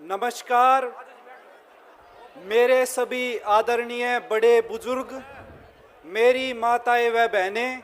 नमस्कार मेरे सभी आदरणीय बड़े बुजुर्ग, मेरी माताएं व बहनें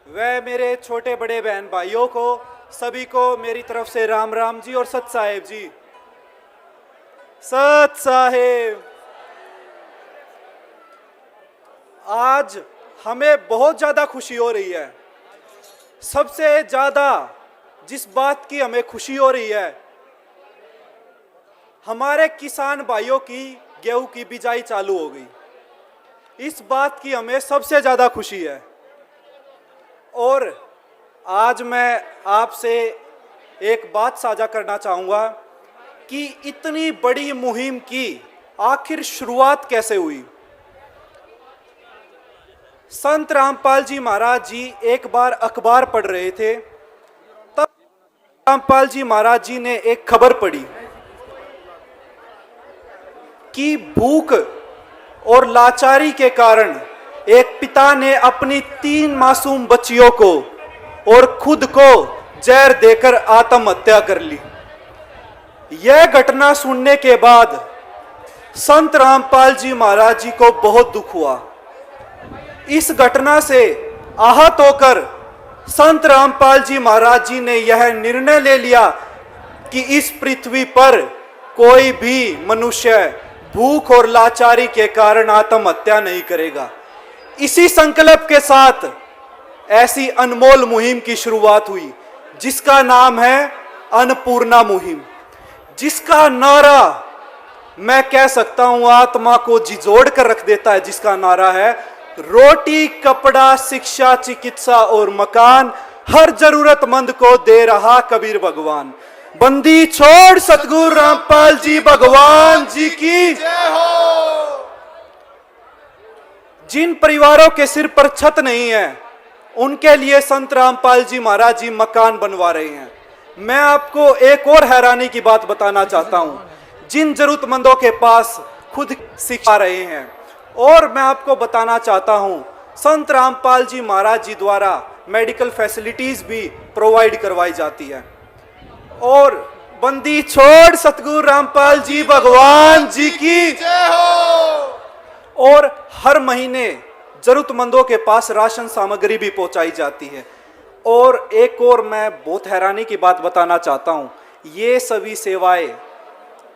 व मेरे छोटे बड़े बहन भाइयों को, सभी को मेरी तरफ से राम राम जी और सत साहेब जी। सत साहेब। आज हमें बहुत ज़्यादा खुशी हो रही है। सबसे ज़्यादा जिस बात की हमें खुशी हो रही है, हमारे किसान भाइयों की गेहूं की बिजाई चालू हो गई। इस बात की हमें सबसे ज़्यादा खुशी है। और आज मैं आपसे एक बात साझा करना चाहूँगा कि इतनी बड़ी मुहिम की आखिर शुरुआत कैसे हुई। संत रामपाल जी महाराज जी एक बार अखबार पढ़ रहे थे, तब रामपाल जी महाराज जी ने एक खबर पढ़ी कि भूख और लाचारी के कारण एक पिता ने अपनी 3 मासूम बच्चियों को और खुद को जहर देकर आत्महत्या कर ली। यह घटना सुनने के बाद संत रामपाल जी महाराज जी को बहुत दुख हुआ। इस घटना से आहत होकर संत रामपाल जी महाराज जी ने यह निर्णय ले लिया कि इस पृथ्वी पर कोई भी मनुष्य भूख और लाचारी के कारण आत्महत्या नहीं करेगा। इसी संकल्प के साथ ऐसी अनमोल मुहिम की शुरुआत हुई, जिसका नाम है अन्नपूर्णा मुहिम, जिसका नारा मैं कह सकता हूं आत्मा को झिझोड़ कर रख देता है। जिसका नारा है रोटी, कपड़ा, शिक्षा, चिकित्सा और मकान हर जरूरतमंद को दे रहा कबीर भगवान। बंदी छोड़ सतगुरु रामपाल जी भगवान जी की जय हो। जिन परिवारों के सिर पर छत नहीं है, उनके लिए संत रामपाल जी महाराज जी मकान बनवा रहे हैं। मैं आपको एक और हैरानी की बात बताना चाहता हूं। जिन जरूरतमंदों के पास खुद सिखा रहे हैं, और मैं आपको बताना चाहता हूं संत रामपाल जी महाराज जी द्वारा मेडिकल फैसिलिटीज भी प्रोवाइड करवाई जाती है। और बंदी छोड़ सतगुरु रामपाल जी भगवान जी की जय हो। और हर महीने जरूरतमंदों के पास राशन सामग्री भी पहुंचाई जाती है। और एक और मैं बहुत हैरानी की बात बताना चाहता हूं, ये सभी सेवाएं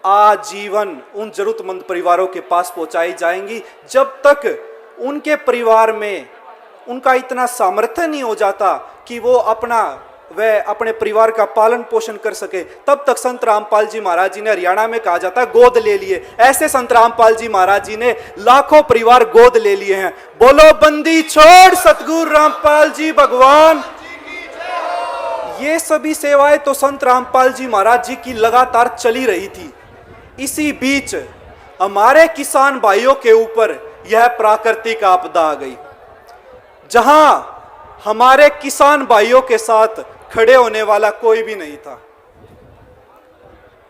आजीवन उन जरूरतमंद परिवारों के पास पहुंचाई जाएंगी जब तक उनके परिवार में उनका इतना सामर्थ्य नहीं हो जाता कि वो अपने परिवार का पालन पोषण कर सके। तब तक संत रामपाल जी महाराज जी ने, हरियाणा में कहा जाता है, गोद ले लिए। ऐसे संत रामपाल जी महाराज जी ने लाखों परिवार गोद ले लिए हैं। बोलो बंदी छोड़ सतगुरु रामपाल जी भगवान। ये सभी सेवाएं तो संत रामपाल जी महाराज जी की लगातार चली रही थी। इसी बीच हमारे किसान भाइयों के ऊपर यह प्राकृतिक आपदा आ गई, जहां हमारे किसान भाइयों के साथ खड़े होने वाला कोई भी नहीं था।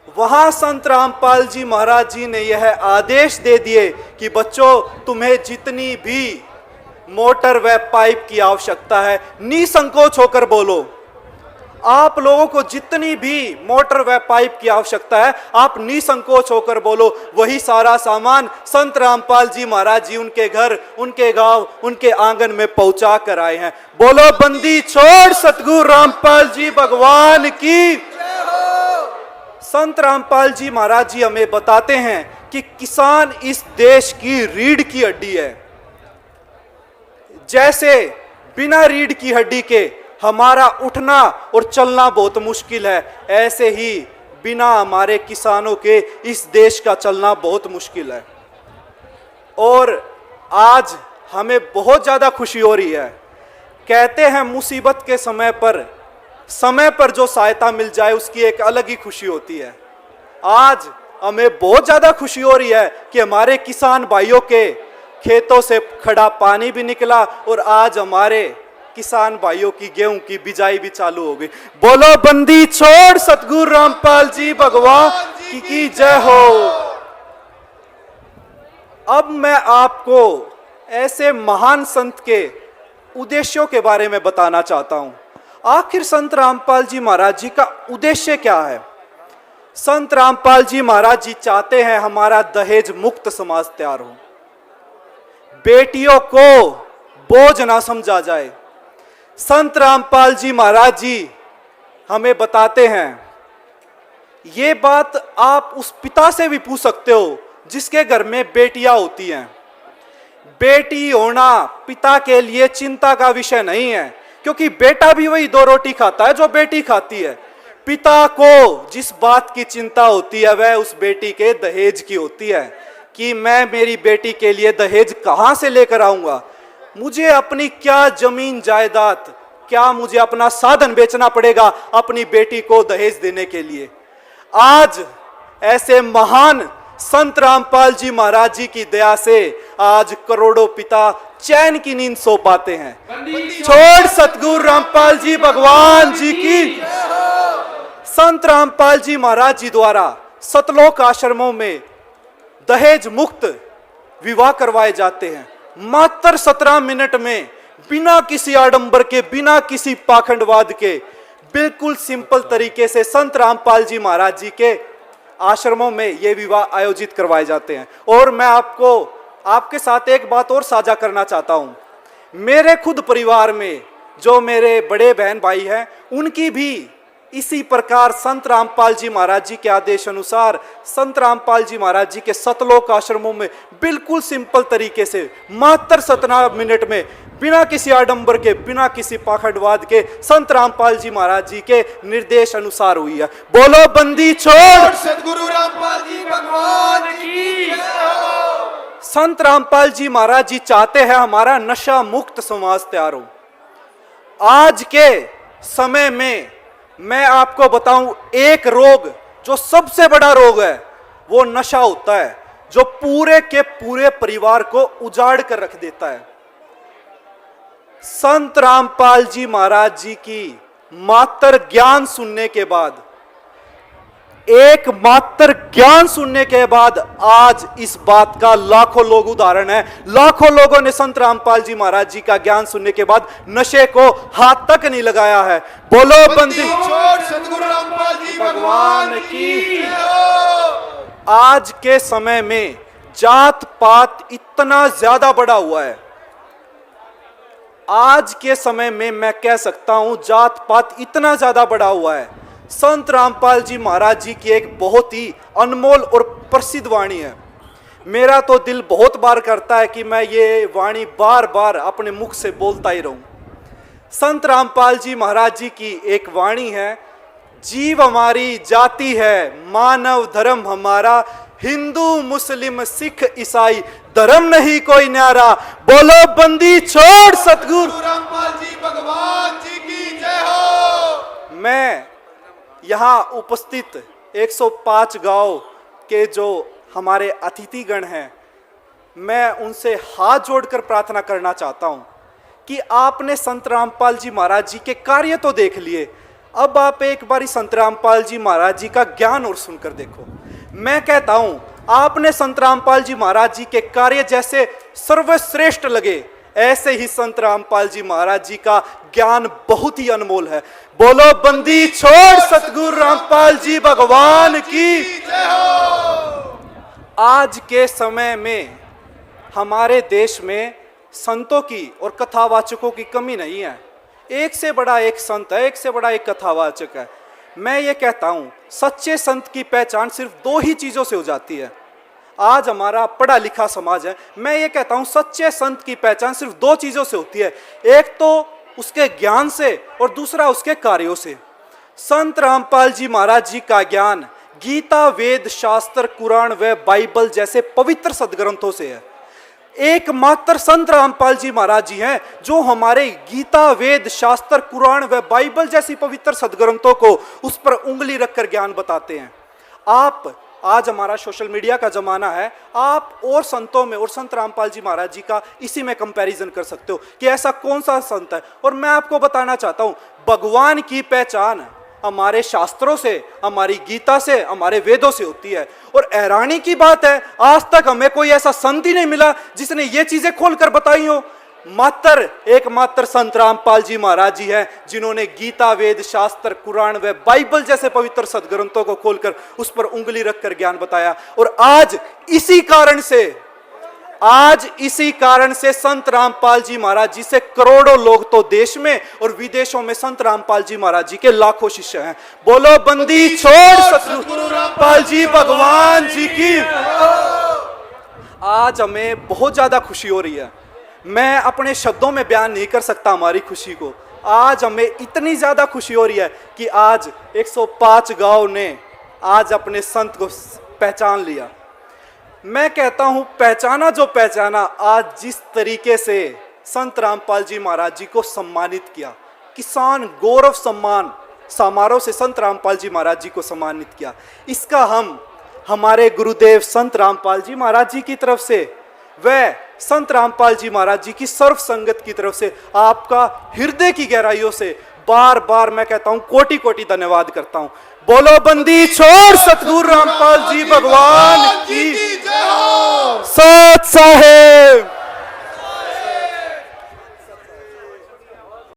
वहां संत रामपाल जी महाराज जी ने यह आदेश दे दिए कि बच्चों, तुम्हें जितनी भी मोटर व पाइप की आवश्यकता है, निसंकोच होकर बोलो। आप लोगों को जितनी भी मोटर व पाइप की आवश्यकता है, आप निसंकोच होकर बोलो। वही सारा सामान संत रामपाल जी महाराज जी उनके घर, उनके गांव, उनके आंगन में पहुंचा कर आए हैं। बोलो बंदी छोड़ सतगुरु रामपाल जी भगवान की। संत रामपाल जी महाराज जी हमें बताते हैं कि किसान इस देश की रीढ़ की हड्डी है। जैसे बिना रीढ़ की हड्डी के हमारा उठना और चलना बहुत मुश्किल है, ऐसे ही बिना हमारे किसानों के इस देश का चलना बहुत मुश्किल है। और आज हमें बहुत ज़्यादा खुशी हो रही है। कहते हैं मुसीबत के समय पर जो सहायता मिल जाए, उसकी एक अलग ही खुशी होती है। आज हमें बहुत ज़्यादा खुशी हो रही है कि हमारे किसान भाइयों के खेतों से खड़ा पानी भी निकला और आज हमारे किसान भाइयों की गेहूं की बिजाई भी चालू हो गई। बोलो बंदी छोड़ सतगुरु रामपाल जी भगवान की जय हो। अब मैं आपको ऐसे महान संत के उद्देश्यों के बारे में बताना चाहता हूं। आखिर संत रामपाल जी महाराज जी का उद्देश्य क्या है? संत रामपाल जी महाराज जी चाहते हैं हमारा दहेज मुक्त समाज तैयार हो, बेटियों को बोझ ना समझा जाए। संत रामपाल जी महाराज जी हमें बताते हैं, ये बात आप उस पिता से भी पूछ सकते हो जिसके घर में बेटियां होती हैं। बेटी होना पिता के लिए चिंता का विषय नहीं है, क्योंकि बेटा भी वही 2 रोटी खाता है जो बेटी खाती है। पिता को जिस बात की चिंता होती है वह उस बेटी के दहेज की होती है, कि मैं मेरी बेटी के लिए दहेज कहां से लेकर आऊंगा, मुझे अपनी क्या जमीन जायदाद, क्या मुझे अपना साधन बेचना पड़ेगा अपनी बेटी को दहेज देने के लिए। आज ऐसे महान संत रामपाल जी महाराज जी की दया से आज करोड़ों पिता चैन की नींद सो पाते हैं। छोड़ सतगुरु रामपाल जी भगवान जी की। संत रामपाल जी महाराज जी द्वारा सतलोक आश्रमों में दहेज मुक्त विवाह करवाए जाते हैं। मात्र 17 मिनट में, बिना किसी आडंबर के, बिना किसी पाखंडवाद के, बिल्कुल सिंपल तरीके से संत रामपाल जी महाराज जी के आश्रमों में ये विवाह आयोजित करवाए जाते हैं। और मैं आपके साथ एक बात और साझा करना चाहता हूं। मेरे खुद परिवार में जो मेरे बड़े बहन भाई हैं, उनकी भी इसी प्रकार संत रामपाल जी महाराज जी के आदेश अनुसार संत रामपाल जी महाराज जी के सतलोक आश्रमों में बिल्कुल सिंपल तरीके से मात्र 17 मिनट में, बिना किसी आडंबर के, बिना किसी पाखंडवाद के, संत रामपाल जी महाराज जी के निर्देश अनुसार हुई है। बोलो बंदी छोड़ सतगुरु रामपाल जी भगवान की जय हो। संत रामपाल जी महाराज जी चाहते हैं हमारा नशा मुक्त समाज तैयार हो। आज के समय में मैं आपको बताऊं, एक रोग जो सबसे बड़ा रोग है वो नशा होता है, जो पूरे के पूरे परिवार को उजाड़ कर रख देता है। संत रामपाल जी महाराज जी की मात्र ज्ञान सुनने के बाद, एक मात्र ज्ञान सुनने के बाद आज इस बात का लाखों लोग उदाहरण है। लाखों लोगों ने संत रामपाल जी महाराज जी का ज्ञान सुनने के बाद नशे को हाथ तक नहीं लगाया है। बोलो बंदी छोड़ सतगुरु रामपाल जी भगवान की जय हो। आज के समय में जात पात इतना ज्यादा बढ़ा हुआ है। आज के समय में मैं कह सकता हूं जात पात इतना ज्यादा बढ़ा हुआ है। संत रामपाल जी महाराज जी की एक बहुत ही अनमोल और प्रसिद्ध वाणी है। मेरा तो दिल बहुत बार करता है कि मैं ये वाणी बार बार अपने मुख से बोलता ही रहूं। संत रामपाल जी महाराज जी की एक वाणी है, जीव हमारी जाति है, मानव धर्म हमारा, हिंदू मुस्लिम सिख ईसाई धर्म नहीं कोई न्यारा। बोलो बंदी छोड़ सतगुरु रामपाल जी भगवान जी की जय हो। मैं यहाँ उपस्थित 105 गांव के जो हमारे अतिथिगण हैं, मैं उनसे हाथ जोड़कर प्रार्थना करना चाहता हूँ कि आपने संत रामपाल जी महाराज जी के कार्य तो देख लिए, अब आप एक बारी संत रामपाल जी महाराज जी का ज्ञान और सुनकर देखो। मैं कहता हूँ आपने संत रामपाल जी महाराज जी के कार्य जैसे सर्वश्रेष्ठ लगे, ऐसे ही संत रामपाल जी महाराज जी का ज्ञान बहुत ही अनमोल है। बोलो बंदी छोड़ सतगुरु रामपाल जी भगवान की जय हो। आज के समय में हमारे देश में संतों की और कथावाचकों की कमी नहीं है। एक से बड़ा एक संत है, एक से बड़ा एक कथावाचक है। मैं ये कहता हूँ सच्चे संत की पहचान सिर्फ 2 ही चीज़ों से हो जाती है। आज हमारा पढ़ा लिखा समाज है, मैं ये कहता हूँ सच्चे संत की पहचान सिर्फ 2 चीज़ों से होती है, एक तो उसके ज्ञान से और दूसरा उसके कार्यों से। संत रामपाल जी महाराज जी का ज्ञान गीता, वेद, शास्त्र, कुरान व बाइबल जैसे पवित्र सदग्रंथों से है। एकमात्र संत रामपाल जी महाराज जी हैं जो हमारे गीता, वेद, शास्त्र, कुरान व बाइबल जैसी पवित्र सदग्रंथों को उस पर उंगली रखकर ज्ञान बताते हैं। आप आज हमारा सोशल मीडिया का जमाना है, आप और संतों में और संत रामपाल जी महाराज जी का इसी में कंपैरिजन कर सकते हो कि ऐसा कौन सा संत है। और मैं आपको बताना चाहता हूं भगवान की पहचान हमारे शास्त्रों से, हमारी गीता से, हमारे वेदों से होती है। और हैरानी की बात है आज तक हमें कोई ऐसा संत ही नहीं मिला जिसने ये चीजें खोलकर बताई हो। एकमात्र संत रामपाल जी महाराज जी हैं जिन्होंने गीता, वेद, शास्त्र, कुरान व बाइबल जैसे पवित्र सदग्रंथों को खोलकर उस पर उंगली रखकर ज्ञान बताया। और आज इसी कारण से संत रामपाल जी महाराज जी से करोड़ों लोग तो देश में और विदेशों में संत रामपाल जी महाराज जी के लाखों शिष्य हैं। बोलो बंदी छोड़ सतगुरु रामपाल जी भगवान जी की। आज हमें बहुत ज्यादा खुशी हो रही है, मैं अपने शब्दों में बयान नहीं कर सकता हमारी खुशी को। आज हमें इतनी ज्यादा खुशी हो रही है कि आज 105 गांव ने आज अपने संत को पहचान लिया। मैं कहता हूं पहचाना, आज जिस तरीके से संत रामपाल जी महाराज जी को सम्मानित किया, किसान गौरव सम्मान समारोह से संत रामपाल जी महाराज जी को सम्मानित किया, इसका हम हमारे गुरुदेव संत रामपाल जी महाराज जी की तरफ से व संत रामपाल जी महाराज जी की सर्व संगत की तरफ से आपका हृदय की गहराइयों से बार बार मैं कहता हूं कोटि कोटि धन्यवाद करता हूं। बोलो बंदी छोड़ सतगुरु रामपाल जी भगवान की। सत साहेब।